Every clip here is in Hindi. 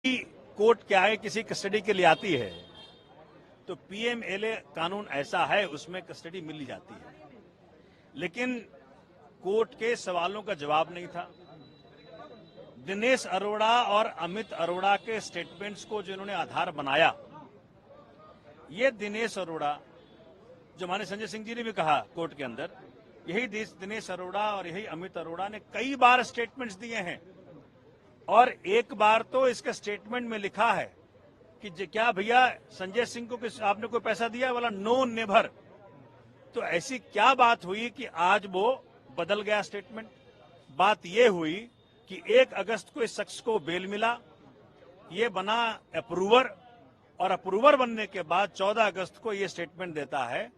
कोर्ट के आगे किसी कस्टडी के लिए आती है तो पीएमएलए कानून ऐसा है, उसमें कस्टडी मिल जाती है, लेकिन कोर्ट के सवालों का जवाब नहीं था। दिनेश अरोड़ा और अमित अरोड़ा के स्टेटमेंट्स को जो इन्होंने आधार बनाया, ये दिनेश अरोड़ा, जो हमारे संजय सिंह जी ने भी कहा कोर्ट के अंदर, यही दिनेश अरोड़ा और यही अमित अरोड़ा ने कई बार स्टेटमेंट्स दिए हैं। और एक बार तो इसके स्टेटमेंट में लिखा है कि क्या भैया संजय सिंह को आपने कोई पैसा दिया, वाला नो नेवर। तो ऐसी क्या बात हुई कि आज वो बदल गया स्टेटमेंट? बात ये हुई कि 1 अगस्त को इस शख्स को बेल मिला, ये बना अप्रूवर, और अप्रूवर बनने के बाद 14 अगस्त को ये स्टेटमेंट देता है।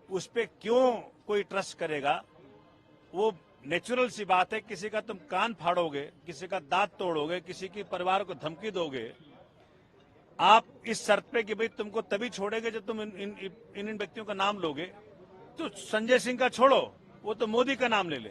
उस पर क्यों कोई ट्रस्ट करेगा? वो नेचुरल सी बात है, किसी का तुम कान फाड़ोगे, किसी का दांत तोड़ोगे, किसी के परिवार को धमकी दोगे, आप इस शर्त पे कि भाई तुमको तभी छोड़ेंगे जब तुम इन व्यक्तियों का नाम लोगे। तो संजय सिंह का छोड़ो, वो तो मोदी का नाम ले ले।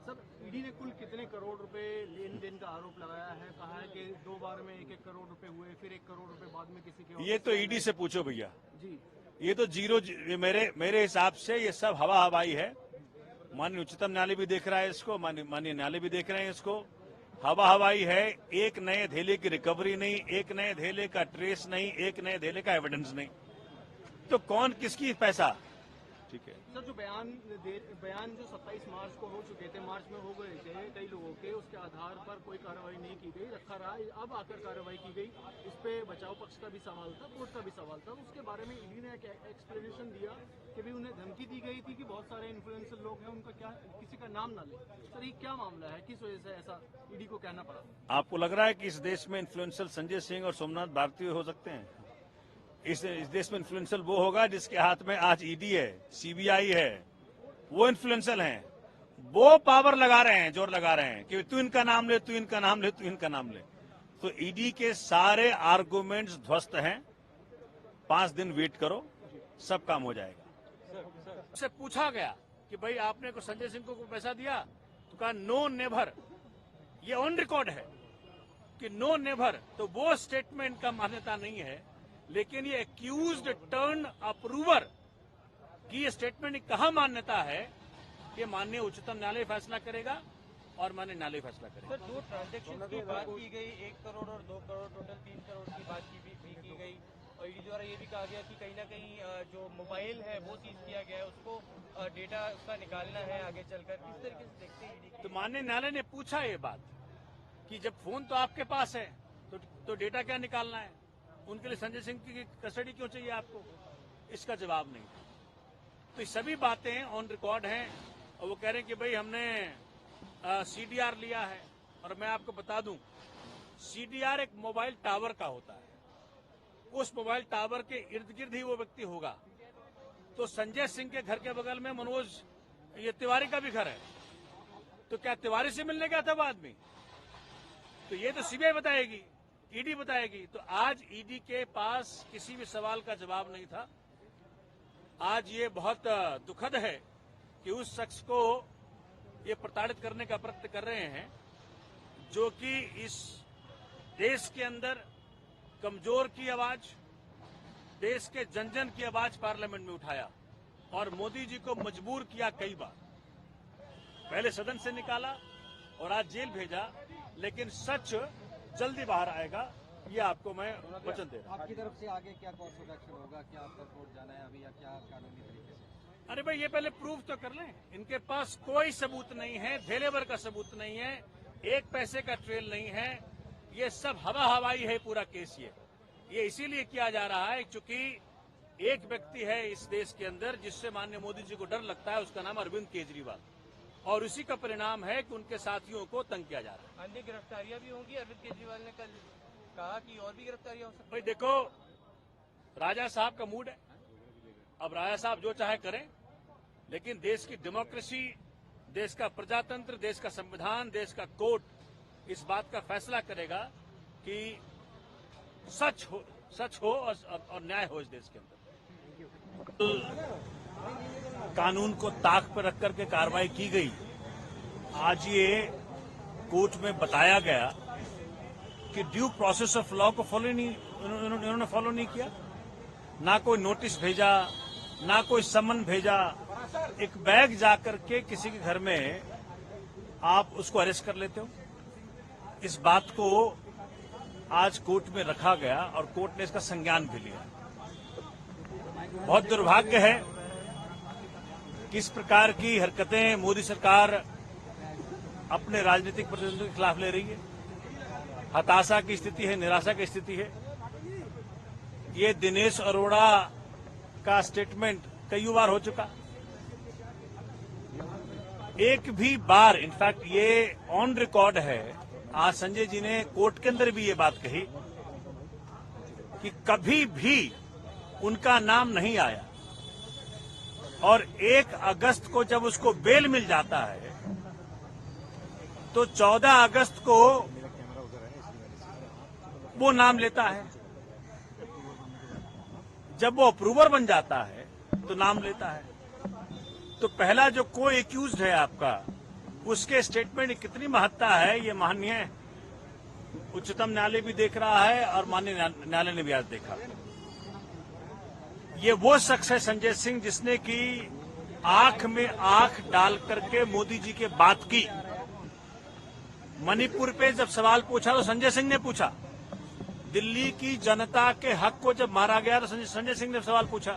सर, ईडी ने कुल कितने करोड़ रुपए लेन देन का आरोप लगाया है? कहा है कि 2 बार में 1-1 करोड़ रुपए हुए, फिर 1 करोड़ रुपए बाद में किसी के। ये तो ईडी से पूछो भैया जी, ये तो जीरो। मेरे हिसाब से ये सब हवा हवाई है। माननीय उच्चतम न्यायालय भी देख रहा है इसको, माननीय न्यायालय भी देख रहे हैं इसको। हवा हवाई है। एक नए धेले की रिकवरी नहीं, एक नए धेले का ट्रेस नहीं, एक नए धेले का एविडेंस नहीं। तो कौन किसकी पैसा? ठीक है सर, जो बयान जो 27 मार्च को हो चुके थे, मार्च में हो गए थे कई लोगों के, उसके आधार पर कोई कार्रवाई नहीं की गई, रखा रहा। अब आकर कार्रवाई की गई। इस पे बचाव पक्ष का भी सवाल था, कोर्ट का भी सवाल था। उसके बारे में ईडी ने एक्सप्लेनेशन दिया कि भी उन्हें धमकी दी गई थी कि बहुत सारे इन्फ्लुएंसर लोग हैं, उनका क्या किसी का नाम ना ले। सर, ये क्या मामला है? किस वजह से ऐसा ईडी को कहना पड़ा? आपको लग रहा है कि इस देश में इन्फ्लुएंसर संजय सिंह और सोमनाथ भारती हो सकते हैं? इस देश में इन्फ्लुएंसर वो होगा जिसके हाथ में आज ईडी है, सीबीआई है, वो इन्फ्लुएंसर हैं। वो पावर लगा रहे हैं, जोर लगा रहे हैं कि तू इनका नाम ले, तू इनका नाम ले, तू इनका नाम ले। तो ईडी के सारे आर्गुमेंट्स ध्वस्त हैं। 5 दिन वेट करो, सब काम हो जाएगा। उससे पूछा गया कि भाई आपने को संजय सिंह को पैसा दिया, तो कहा नो नेवर। ये ऑन रिकॉर्ड है कि नो नेवर। तो वो स्टेटमेंट का मान्यता नहीं है, लेकिन ये एक्यूज्ड टर्न अप्रूवर की ये स्टेटमेंट कहाँ मान्यता है? ये माननीय उच्चतम न्यायालय फैसला करेगा और माननीय न्यायालय फैसला करेगा। सर, 2 ट्रांजेक्शन की बात की गई, 1 करोड़ और 2 करोड़, टोटल 3 करोड़ की बात की गई। और ईडी द्वारा ये भी कहा गया कि कहीं ना कहीं जो मोबाइल है वो सीज किया गया है, उसको डेटा उसका निकालना है आगे चलकर। किस तरीके से देखते हैं? तो माननीय न्यायालय ने पूछा ये बात कि जब फोन तो आपके पास है तो डेटा क्या निकालना है? उनके लिए संजय सिंह की कस्टडी क्यों चाहिए आपको? इसका जवाब नहीं। तो ये सभी बातें ऑन रिकॉर्ड हैं और वो कह रहे हैं कि भाई हमने सीडीआर लिया है। और मैं आपको बता दूं, सीडीआर एक मोबाइल टावर का होता है। उस मोबाइल टावर के इर्द गिर्द ही वो व्यक्ति होगा। तो संजय सिंह के घर के बगल में मनोज ये तिवारी का भी घर है, तो क्या तिवारी से मिलने गया था वो आदमी? तो ये तो सीबीआई बताएगी, ईडी बताएगी। तो आज ईडी के पास किसी भी सवाल का जवाब नहीं था। आज ये बहुत दुखद है कि उस शख्स को ये प्रताड़ित करने का प्रयत्न कर रहे हैं, जो कि इस देश के अंदर कमजोर की आवाज, देश के जन जन की आवाज पार्लियामेंट में उठाया और मोदी जी को मजबूर किया कई बार। पहले सदन से निकाला और आज जेल भेजा, लेकिन सच जल्दी बाहर आएगा, ये आपको मैं वचन दे रहा हूं। आपकी तरफ से आगे क्या कोर्स ऑफ एक्शन होगा? क्या आपका कोर्ट जाना है अभी, या क्या कानूनी तरीके से? अरे भाई, ये पहले प्रूफ तो कर लें। इनके पास कोई सबूत नहीं है, धेलेवर का सबूत नहीं है, 1 पैसे का ट्रेल नहीं है। ये सब हवा हवाई है पूरा केस। ये इसीलिए किया जा रहा है क्योंकि एक व्यक्ति है इस देश के अंदर जिससे माननीय मोदी जी को डर लगता है, उसका नाम अरविंद केजरीवाल। और उसी का परिणाम है कि उनके साथियों को तंग किया जा रहा है। अन्य गिरफ्तारियां भी होंगी। अरविंद केजरीवाल ने कल कहा कि और भी गिरफ्तारियां हो सकती। भाई देखो, राजा साहब का मूड है, अब राजा साहब जो चाहे करें, लेकिन देश की डेमोक्रेसी, देश का प्रजातंत्र, देश का संविधान, देश का कोर्ट इस बात का फैसला करेगा कि सच हो और न्याय हो इस देश के अंदर। कानून को ताक पर रख करके कार्रवाई की गई। आज ये कोर्ट में बताया गया कि ड्यू प्रोसेस ऑफ लॉ को फॉलो नहीं, उन्होंने फॉलो नहीं किया। ना कोई नोटिस भेजा, ना कोई समन भेजा। एक बैग जाकर के किसी के घर में आप उसको अरेस्ट कर लेते हो। इस बात को आज कोर्ट में रखा गया और कोर्ट ने इसका संज्ञान भी लिया। बहुत दुर्भाग्य है कि इस प्रकार की हरकतें मोदी सरकार अपने राजनीतिक प्रतिद्वंदियों के खिलाफ ले रही है। हताशा की स्थिति है, निराशा की स्थिति है। ये दिनेश अरोड़ा का स्टेटमेंट कई बार हो चुका। एक भी बार, इनफैक्ट ये ऑन रिकॉर्ड है, आज संजय जी ने कोर्ट के अंदर भी ये बात कही कि कभी भी उनका नाम नहीं आया। और 1 अगस्त को जब उसको बेल मिल जाता है तो 14 अगस्त को वो नाम लेता है। जब वो अप्रूवर बन जाता है तो नाम लेता है। तो पहला जो को एक्यूज्ड है आपका, उसके स्टेटमेंट की कितनी महत्ता है ये माननीय उच्चतम न्यायालय भी देख रहा है और माननीय न्यायालय ने भी आज देखा। ये वो शख्स है संजय सिंह जिसने की आंख में आंख डाल करके मोदी जी के बात की। मणिपुर पे जब सवाल पूछा तो संजय सिंह ने पूछा। दिल्ली की जनता के हक को जब मारा गया तो संजय सिंह ने सवाल पूछा।